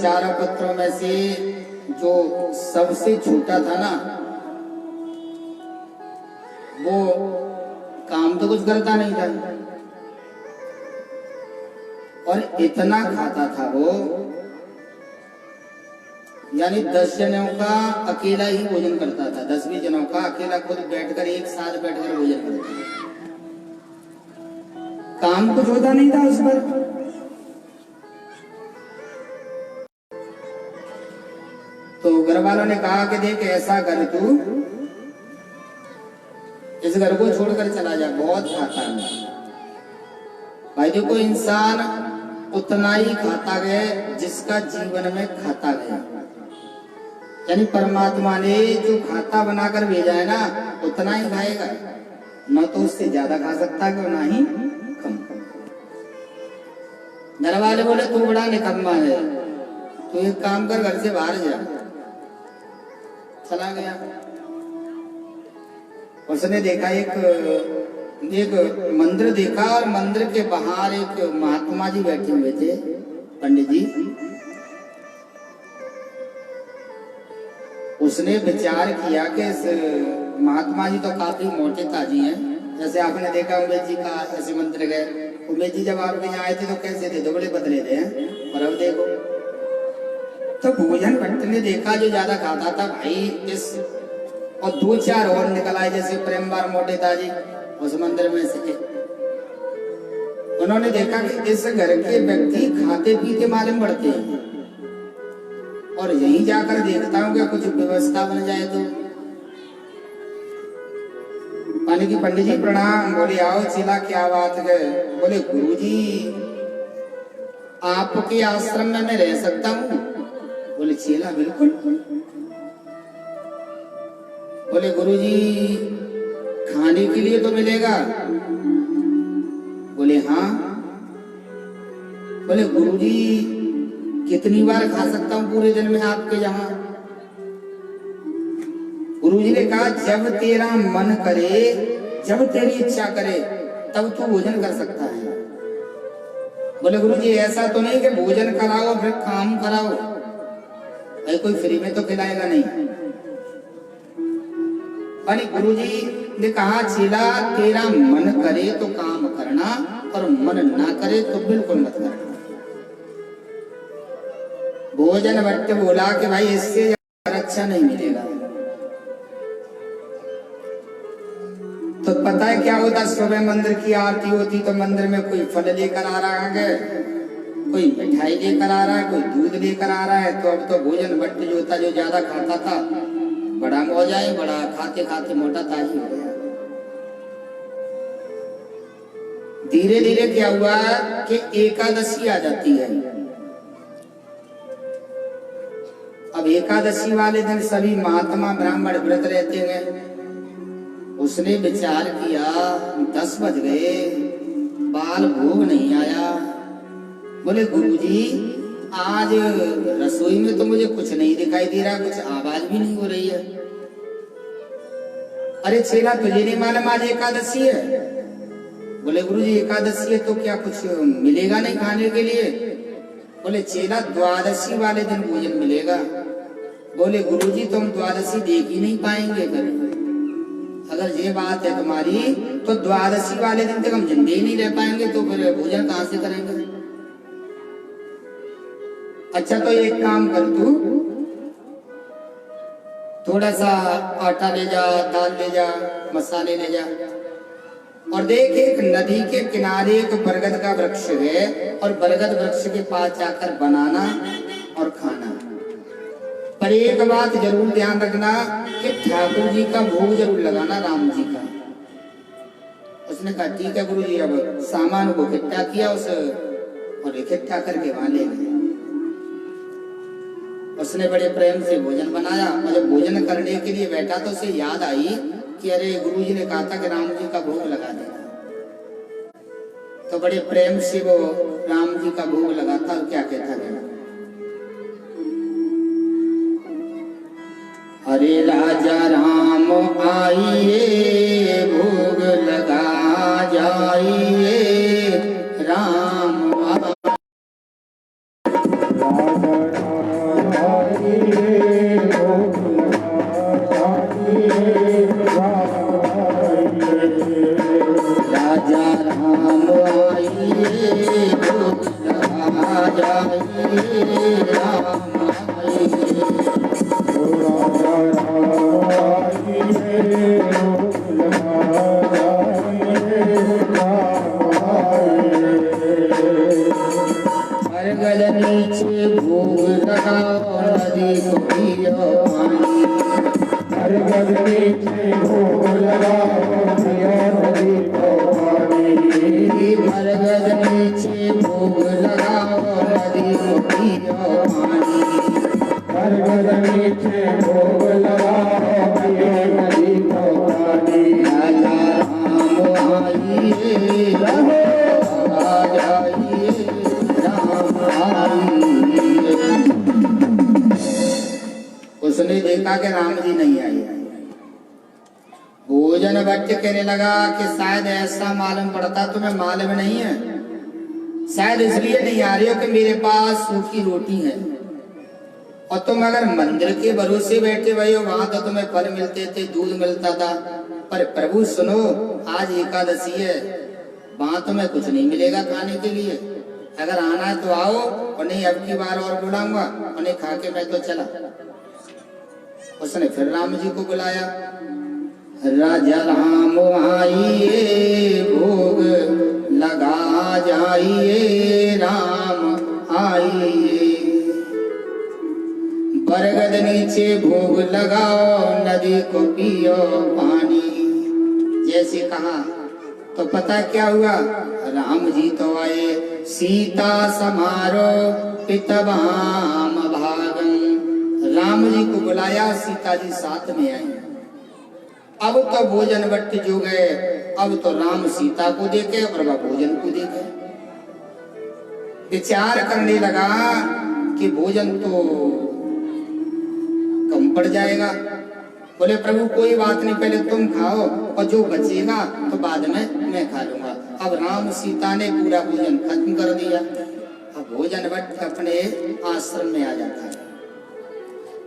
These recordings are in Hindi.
चारों पुत्रों में से जो सबसे छोटा था ना, वो काम तो कुछ करता नहीं था और इतना खाता था वो, यानी 10 जनों का अकेला ही भोजन करता था। 10-20 जनों का अकेला खुद बैठकर एक साथ बैठकर भोजन करता था। काम कुछ होता नहीं था उस पर। तो घर वालों ने कहा कि देख ऐसा कर, तू इस घर को छोड़कर चला जा, बहुत खाता है। भाई देखो, इंसान उतना ही खाता गया जिसका जीवन में खाता गया, यानी परमात्मा ने जो खाता बनाकर भेजा है ना, उतना ही खाएगा, न तो उससे ज्यादा खा सकता है ना ही कम। घर वाले बोले तू बड़ा निकम्मा है, तू एक काम कर, घर से बाहर जा। चला गया। उसने देखा एक मंदिर देखा और मंदिर के बाहर एक महात्मा जी बैठे हुए थे, पंडित जी। उसने विचार किया कि इस महात्मा जी तो काफी मोटे ताजी हैं, जैसे आपने देखा उमेश जी का ऐसे मंदिर गए, उमेश जी जब आपके यहाँ आए थे तो कैसे थे, दुबले पतले थे, और अब देखो। तो भोजन भट्ट ने देखा जो ज्यादा खाता था भाई इस, और 2-4 और निकल आए जैसे प्रेम बार मोटे ताजी उस मंदिर में से। उन्होंने देखा कि इस घर के व्यक्ति खाते पीते मालूम पड़ते हैं, और यहीं जाकर देखता हूँ कि कुछ व्यवस्था बन जाए तो। पानी की पंडित जी प्रणाम। बोले आओ चेला, क्या बात है? बोले गुरुजी आपके आश्रम में मैं रह सकता हूँ? बोले चेला बिल्कुल। बोले गुरुजी खाने के लिए तो मिलेगा? बोले हाँ। बोले गुरुजी कितनी बार खा सकता हूँ पूरे दिन में आपके यहाँ? गुरुजी ने कहा जब तेरा मन करे, जब तेरी इच्छा करे तब तू भोजन कर सकता है। बोले गुरुजी ऐसा तो नहीं कि भोजन कराओ फिर काम कराओ, भाई कोई फ्री में तो खिलाएगा नहीं। यानी गुरुजी ने कहा चेला तेरा मन करे तो काम करना, और मन ना करे तो बिल्कुल मत करना। भोजन भट्ट बोला कि भाई इससे अच्छा नहीं मिलेगा। तो पता है क्या होता, सुबह मंदिर की आरती होती तो मंदिर में कोई फल लेकर आ रहा है, कोई मिठाई लेकर आ रहा है, कोई दूध लेकर आ रहा है। तो अब तो भोजन भट्ट जो था, जो ज्यादा खाता था, बड़ा मौजा है, बड़ा खाते खाते मोटा ताजी हो गया। धीरे धीरे क्या हुआ कि एकादशी आ जाती है। अब एकादशी वाले दिन सभी महात्मा ब्राह्मण व्रत रहते हैं। उसने विचार किया 10 बज गए, बाल भोग नहीं आया। बोले गुरुजी आज रसोई में तो मुझे कुछ नहीं दिखाई दे रहा, कुछ आवाज भी नहीं हो रही है। अरे चेला तुझे नहीं मालूम आज एकादशी है? बोले गुरुजी एकादशी है तो क्या कुछ मिलेगा नहीं खाने के लिए? बोले चेला द्वादशी वाले दिन भोजन मिलेगा। बोले गुरुजी तुम द्वादशी देख ही नहीं पाएंगे, अगर ये बात है तुम्हारी तो द्वादशी वाले दिन तक हम जिंदे ही नहीं रह पाएंगे, तो फिर भोजन कहां से करेंगे? अच्छा तो एक काम कर, तू थोड़ा सा आटा ले जा, दाल ले जा, मसाले ले जा, और देख एक नदी के किनारे एक बरगद का वृक्ष है, और बरगद वृक्ष के पास जाकर बनाना और खाना। पर एक बात जरूर ध्यान रखना कि ठाकुर जी का भोग जरूर लगाना, राम जी का। उसने कहा ठीक है गुरुजी। अब सामान को इकट्ठा किया उस, और इकट्ठा करके वहां ले गए। उसने बड़े प्रेम से भोजन बनाया, और जब भोजन करने के लिए बैठा तो उसे याद आई कि अरे गुरुजी ने कहा था कि राम जी का भोग लगा देना। तो बड़े प्रेम से वो राम जी का भोग लगाता, और क्या कहता है, हरे राजा राम आइए भोग लगा जाइए, राम राम आइए। बरगद नीचे भोग लगाओ नदी को पियो पानी। बरगद नीचे भोग लगाओ नदी को पानी। बरगद नीचे भोग लगाओ नदी को पियो पानी। बरगद नीचे भोग लगाओ नदी को पानी। राजा राम आइए राजा आइए राम आइए। उसने देखा कि राम जी नहीं आए। भोजन भट्ट कहने लगा कि शायद ऐसा मालूम पड़ता तुम्हें मालूम नहीं है, शायद इसलिए नहीं आ रही हो कि मेरे पास सूखी रोटी है और तुम अगर मंदिर के भरोसे बैठे हुए हो वहां तो तुम्हें फल मिलते थे, दूध मिलता था। पर प्रभु सुनो, आज एकादशी है, वहां तुम्हें कुछ नहीं मिलेगा खाने के लिए। अगर आना है तो आओ और नहीं अब की बार और बुलाऊंगा। उन्हें खा के मैं तो चला। उसने फिर राम जी को बुलाया। राजा राम आइए भोग लगा जाइए राम आइए। बरगद नीचे भोग लगाओ नदी को पियो पानी। जैसे कहा तो पता क्या हुआ, राम जी तो आए। सीता समारो पितवाम भागन। राम जी को बुलाया, सीता जी साथ में आई। अब तो भोजन भट्ट जो गए, अब तो राम सीता को देखे और वह भोजन को देखे। विचार करने लगा कि भोजन तो कम पड़ जाएगा। बोले प्रभु कोई बात नहीं, पहले तुम खाओ और जो बचेगा तो बाद में मैं खा लूंगा। अब राम सीता ने पूरा भोजन खत्म कर दिया। अब भोजन भट्ट अपने आश्रम में आ जाता है।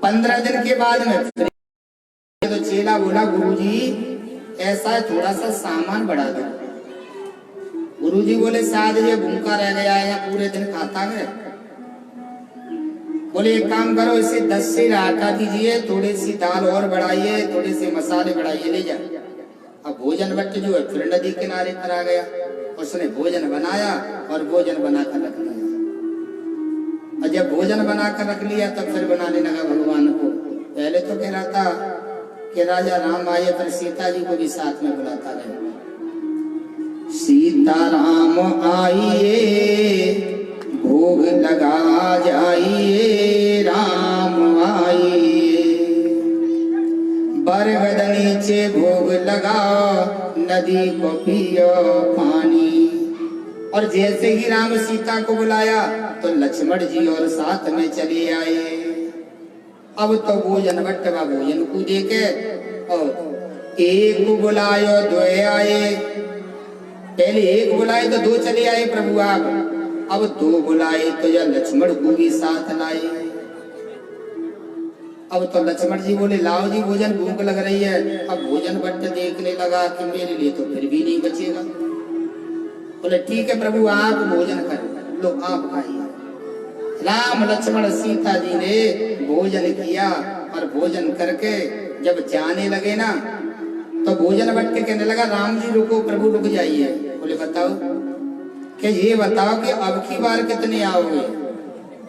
15 दिन के बाद में तो चेला बोला गुरुजी ऐसा है थोड़ा सा सामान बढ़ा दो। गुरुजी बोले शायद ये भूखा रह गया है या पूरे दिन खाता है। बोले एक काम करो, इसे 10 से आटा दीजिए, थोड़ी सी दाल और बढ़ाइए, थोड़े से मसाले बढ़ाइए, ले जाए। अब भोजन भट्ट जो है फिर नदी किनारे पर आ गया। उसने भोजन बनाया और भोजन बनाकर रख लिया। और जब भोजन बनाकर रख लिया तब फिर बनाने लगा भगवान को। पहले तो कह रहा था कि राजा राम आए, फिर सीता जी को भी साथ में बुलाता रहे। सीता राम आइए भोग लगा जाइए राम आइए। बरगद नीचे भोग लगाओ नदी को पियो पानी। और जैसे ही राम सीता को बुलाया तो लक्ष्मण जी और साथ में चले आए। अब तो भोजन भट्ट भोजन को देके और एक को बुलायो दो आए। पहले एक बुलाए तो 2 चले आए प्रभु आप। अब 2 बुलाए तो यह लक्ष्मण को भी साथ लाए। अब तो लक्ष्मण जी बोले लाओ जी भोजन, भूख लग रही है। अब भोजन भट्ट देखने लगा कि मेरे लिए तो फिर भी नहीं बचेगा। बोले ठीक है प्रभु आप भोजन करो, लो आप खाइए। राम लक्ष्मण सीता जी ने भोजन किया और भोजन करके जब जाने लगे ना तो भोजन भट्ट कहने लगा राम जी रुको, प्रभु रुक जाइए। बोले बताओ कि ये बताओ कि अब की बार कितने आओगे?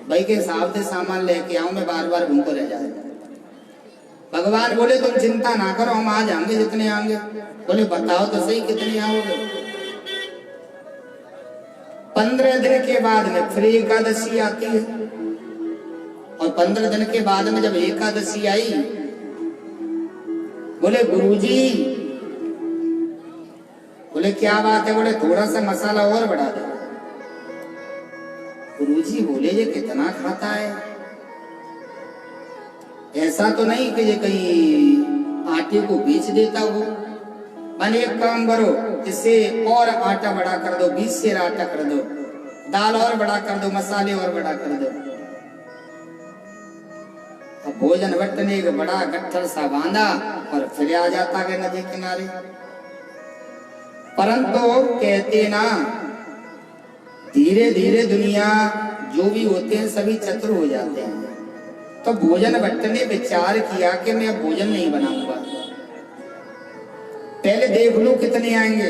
भाई के हिसाब से सामान लेके आओ, मैं बार बार भूखो रह जाए। भगवान बोले तुम चिंता ना करो, हम आ जाएंगे जितने आएंगे। बोले बताओ तो सही कितने आओगे? 15 दिन के बाद में फिर एकादशी आती है। और 15 दिन के बाद में जब एकादशी आई, बोले गुरुजी, बोले क्या बात है? बोले थोड़ा सा मसाला और बढ़ा दो। गुरुजी बोले ये कितना खाता है? ऐसा तो नहीं कि ये कहीं आटे को बेच देता हो। मैंने एक काम करो, इससे और आटा बड़ा कर दो, 20 सेर आटा कर दो, दाल और बड़ा कर दो, मसाले और बड़ा कर दो। अब भोजन भट्ट ने एक बड़ा गट्ठर सा बांधा और फिर आ जाता है नदी किनारे। परंतु कहते ना धीरे धीरे दुनिया जो भी होते हैं सभी चतुर हो जाते हैं। तो भोजन भट्ट ने विचार किया कि मैं भोजन नहीं बनाऊंगा, पहले देख लूं कितने आएंगे,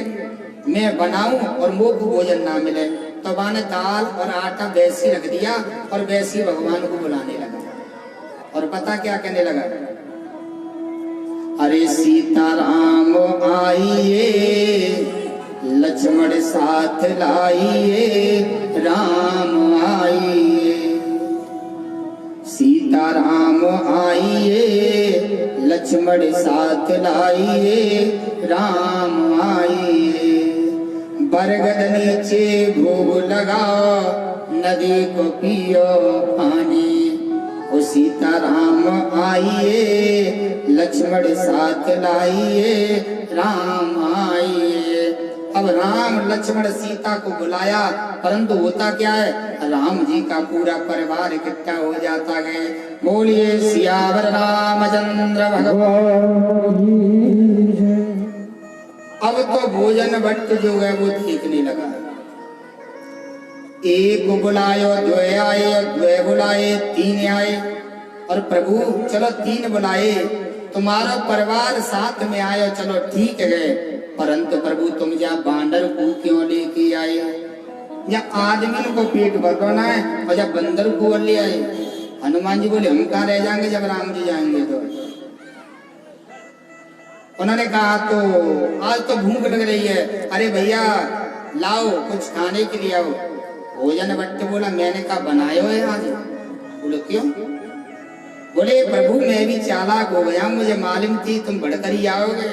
मैं बनाऊं और मुंह को भोजन ना मिले। तो मैंने दाल और आटा वैसी रख दिया और वैसी भगवान को बुलाने लगा। और पता क्या कहने लगा, अरे सीताराम आइए, लक्ष्मण साथ लाइए, राम आइए। सीताराम आइए, लक्ष्मण साथ लाइए, राम आइए। बरगद नीचे भोग लगाओ, नदी को पियो पानी। ओ सीताराम आइए, लक्ष्मण साथ लाइए, राम आइए। अब राम लक्ष्मण सीता को बुलाया, परंतु होता क्या है, राम जी का पूरा परिवार इकट्ठा हो जाता है। बोलिए सियावर रामचंद्र भगवान। अब तो भोजन भट्ट जो है वो देखने लगा, एक बुलायो, दो आए, दो बुलाए, तीन आए। और प्रभु चलो तीन बुलाए, तुम्हारा परिवार साथ में आयो, चलो ठीक है। परंतु प्रभु तुम जा बांदर को क्यों लेके आए, या आदमी को पेट भरना है और जब बंदर को ले आए। हनुमान जी बोले हम कहाँ रह जाएंगे जब राम जी जाएंगे। तो उन्होंने कहा तो आज तो भूख लग रही है, अरे भैया लाओ कुछ खाने के लिए आओ। भोजन भट्ट बोला मैंने कहा बनाए हो आज। बोले क्यों, बोले प्रभु मैं भी चालाक हो गया, मुझे मालूम थी तुम बढ़कर ही आओगे,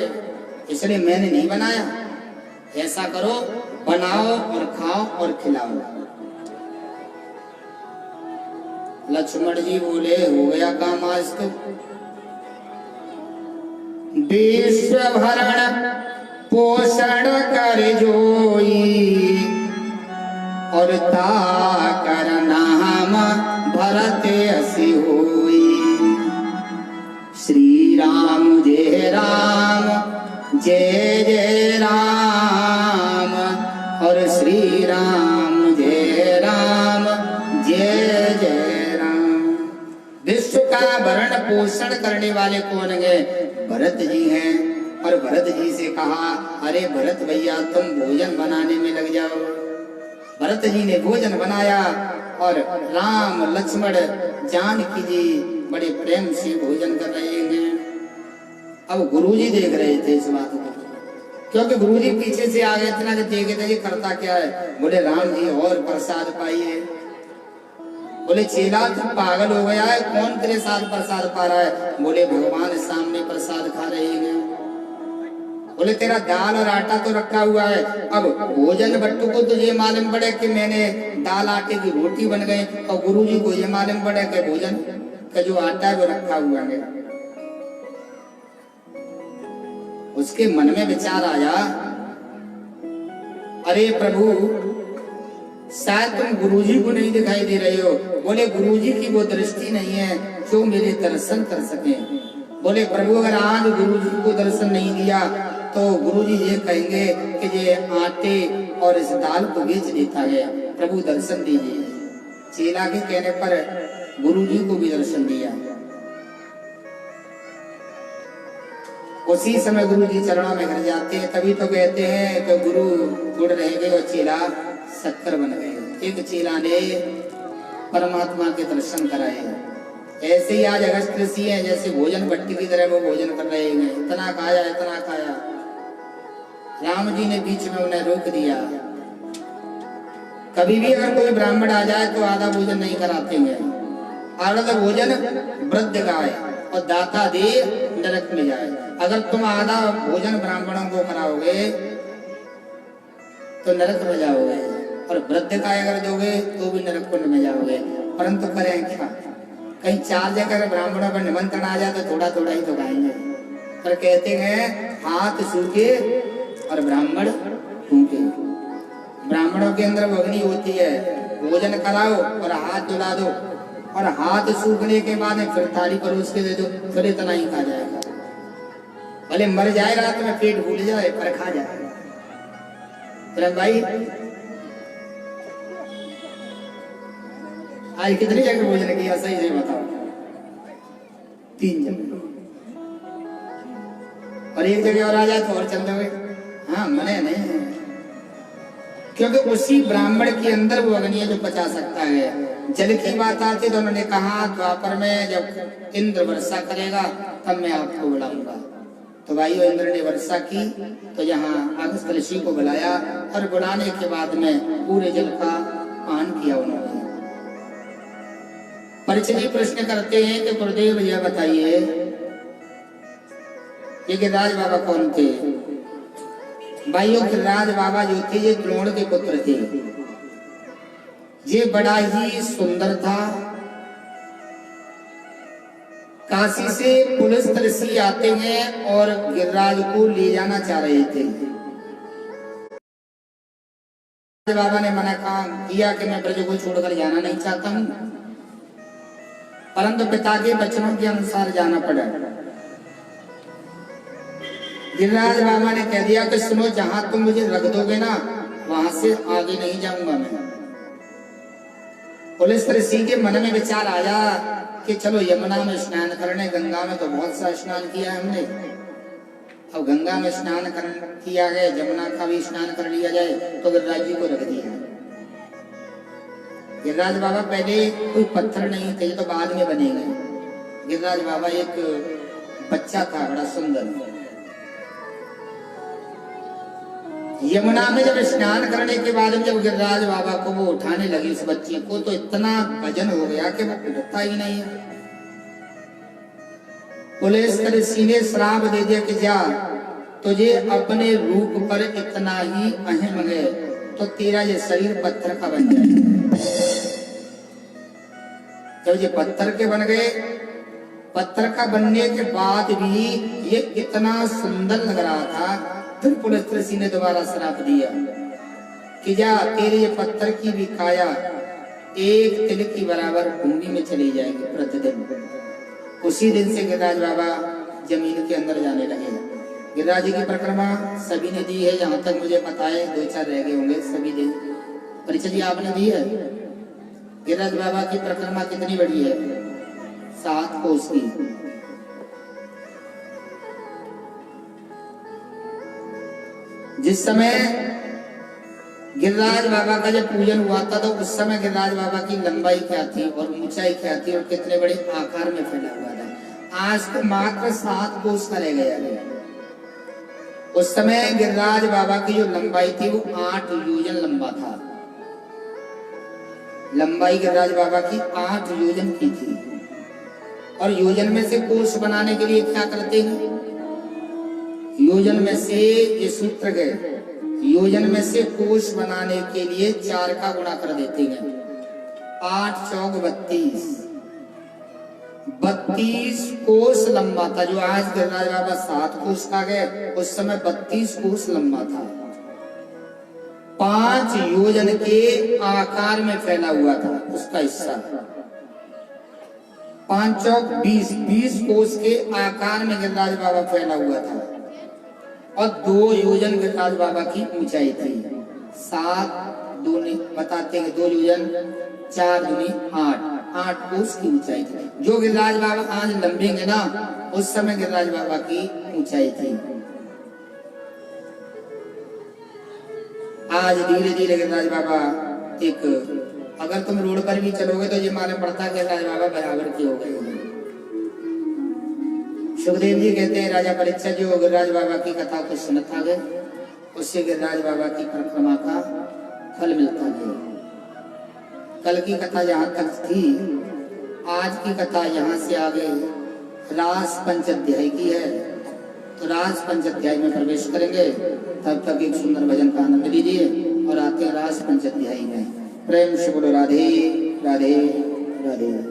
इसलिए मैंने नहीं बनाया। ऐसा करो बनाओ और खाओ और खिलाओ। लक्ष्मण जी बोले हो गया काम आज तो। विश्व भरण पोषण कर जोई, और ताकर नाम भरत असी होई। श्री राम जय राम, जय जय राम, और श्री राम जय राम, जय जय राम। विश्व का भरण पोषण करने वाले कौन है, भरत जी हैं। और भरत जी से कहा अरे भरत भैया तुम भोजन बनाने में लग जाओ। भरत जी ने भोजन बनाया और राम लक्ष्मण जानकी जी बड़े प्रेम से भोजन कर रहे हैं। अब गुरुजी देख रहे थे इस बात को, क्योंकि गुरुजी पीछे से आ गए थे ना, जब देखे थे ये करता क्या है। बोले राम जी और प्रसाद पाइए। बोले चेला तू पागल हो गया है, कौन तेरे साथ प्रसाद पा रहा है। बोले भगवान सामने प्रसाद खा रहे हैं। बोले तेरा दाल और आटा तो रखा हुआ है, अब भोजन भट्टू को तो ये मालूम पड़े कि मैंने दाल आटे की रोटी बन गई, और गुरुजी को ये मालूम पड़े कि भोजन का जो आटा है वो रखा हुआ है। उसके मन में विचार आया अरे प्रभु शायद तुम गुरुजी को नहीं दिखाई दे रहे हो। बोले गुरुजी की वो दृष्टि नहीं है जो मेरे दर्शन कर सके। बोले प्रभु अगर आज गुरुजी को दर्शन नहीं दिया तो गुरुजी ये कहेंगे कि ये आटे और इस दाल को बेच देता है, प्रभु दर्शन दीजिए। चेला के कहने पर गुरुजी को भी दर्शन दिया। उसी समय गुरुजी चरणों में गिर जाते हैं। तभी तो कहते हैं कि गुरु गुड़ रह गए और चेला शक्कर बन गए। एक चेला ने परमात्मा के दर्शन कराए। ऐसे ही आज अगस्त ऋषि है, जैसे भोजन भट्टी की तरह वो भोजन कर रहे हैं। इतना खाया इतना खाया। राम जी ने बीच में उन्हें रोक दिया। कभी भी अगर कोई ब्राह्मण आ जाए तो आधा भोजन नहीं कराते हैं। आधा भोजन वृद्ध गाय और दाता दे नरक में जाए। अगर तुम आधा भोजन ब्राह्मणों को कराओगे तो नरक में जाओगे, और वृद्ध का अगर दोगे तो भी नरक कुंड में जाओगे। परंतु करें क्या, कहीं 4 जगह ब्राह्मणों पर निमंत्रण आ जाए तो थोड़ा थोड़ा ही तो खाएंगे। पर कहते हैं हाथ सूखे और ब्राह्मण भूखे। ब्राह्मणों के अंदर अग्नि होती है, भोजन कराओ और हाथ धुला दो, और हाथ सूखने के बाद फिर थाली परोस के दे दो, फिर इतना ही खा जाएगा। भले मर जाए रात में, पेट भूल जाए पर खा जाएगा। भाई आज कितनी जगह भोजन किया सही से बताओ? 3 जगह। और एक जगह और आ जाए तो और चल दोगे? हाँ, मने नहीं, क्योंकि उसी ब्राह्मण के अंदर वो अग्नि है जो पचा सकता है। जल की बात आती तो उन्होंने कहा द्वापर में जब इंद्र वर्षा करेगा तब मैं आपको बुलाऊंगा। तो भाई इंद्र ने वर्षा की तो यहाँ अगस्त ऋषि को बुलाया और बुलाने के बाद में पूरे जल का पान किया उन्होंने। परिचय प्रश्न करते हैं कि गुरुदेव यह बताइए ये गिरिराज बाबा कौन थे? भाइयों, गिरिराज बाबा जो थे ये द्रोण के पुत्र थे। ये बड़ा ही सुंदर था। काशी से पुलिस ऋषि आते हैं और गिरिराज को ले जाना चाह रहे थे। बाबा ने मना किया कि मैं ब्रज को छोड़कर जाना नहीं चाहता हूं, परंतु पिता के वचनों के अनुसार जाना पड़ा। गिरिराज बाबा ने कह दिया कि सुनो, जहां तुम मुझे रख दोगे ना वहां से आगे नहीं जाऊंगा मैं। पुलिस ऋषि के मन में विचार आया कि चलो यमुना में स्नान करने, गंगा में तो बहुत सा स्नान किया है हमने, अब गंगा में स्नान किया गया, यमुना का भी स्नान कर लिया जाए, तो गिरिराज जी को रख दिया। गिरिराज बाबा पहले कोई पत्थर नहीं थे, तो बाद में बने गए। गिरिराज बाबा एक बच्चा था बड़ा सुंदर। यमुना में जब स्नान करने के बाद जब गिरिराज बाबा को वो उठाने लगी उस बच्चे को, तो इतना वजन हो गया कि वो उठता ही नहीं है। पुलिस ऋषि ने श्राप दे दिया कि जा, तुझे अपने रूप पर इतना ही अहम है तो तेरा ये शरीर पत्थर का बन जाएगा। जब ये पत्थर के बन गए, पत्थर का बनने के बाद भी ये इतना सुंदर लग रहा था, फिर पुलिस ऋषि ने दोबारा श्राप दिया कि जा, तेरे ये पत्थर की भी काया 1 तिल की बराबर भूमि में चली जाएगी प्रतिदिन। उसी दिन से गिरिराज बाबा जमीन के अंदर जाने लगे। गिरिराज जी की परिक्रमा सभी ने दी है, जहां तक मुझे पता है 2-4 रह गए होंगे, सभी ने परिचय आपने दी है। गिरिराज बाबा की परिक्रमा कितनी बड़ी है? 7 कोस की। जिस समय गिरिराज बाबा का जब पूजन हुआ था तो उस समय गिरिराज बाबा की लंबाई क्या थी और ऊंचाई क्या थी और कितने बड़े आकार में फैला हुआ था। आज तो मात्र 7 कोस का रह गया है। उस समय गिरिराज बाबा की जो लंबाई थी वो 8 योजन लंबा था। लंबाई गिरिराज बाबा की 8 योजन की थी। और योजन में से कोस बनाने के लिए क्या करते हैं? योजन में से ये सूत्र गए, योजन में से कोस बनाने के लिए 4 का गुणा कर देते हैं। 8 चौक 32, 32 कोस लंबा था। जो आज गिरिराज बाबा 7 कोस का गए, उस समय 32 कोस लंबा था। 5 योजन के आकार में फैला हुआ था उसका हिस्सा। 5 चौक 20, 20 कोस के आकार में गिरिराज बाबा फैला हुआ था। और 2 योजन गिरिराज बाबा की ऊंचाई थी। 7 दूनी बताते हैं 2 योजन, 4 दूनी 8 कोस की ऊंचाई थी। जो गिरिराज बाबा आज लंबेंगे ना, उस समय गिरिराज बाबा की ऊंचाई थी। आज धीरे धीरे गिरिराज बाबा एक, अगर तुम रोड पर भी चलोगे तो ये मालूम पड़ता है गिरिराज बाबा बराबर के हो गए। सुखदेव जी कहते हैं राजा परीक्षित जो गिरिराज बाबा की कथा को सुनता गए, उससे गिरिराज बाबा की परिक्रमा का फल मिलता गया। कल की कथा जहाँ तक थी, आज की कथा यहाँ से आगे रास पंचाध्याय की है। तो रास पंचाध्याय में प्रवेश करेंगे, तब तक एक सुंदर भजन का आनंद लीजिए और आते हैं रास पंचाध्याय में। प्रेम से बोलो राधे राधे राधे।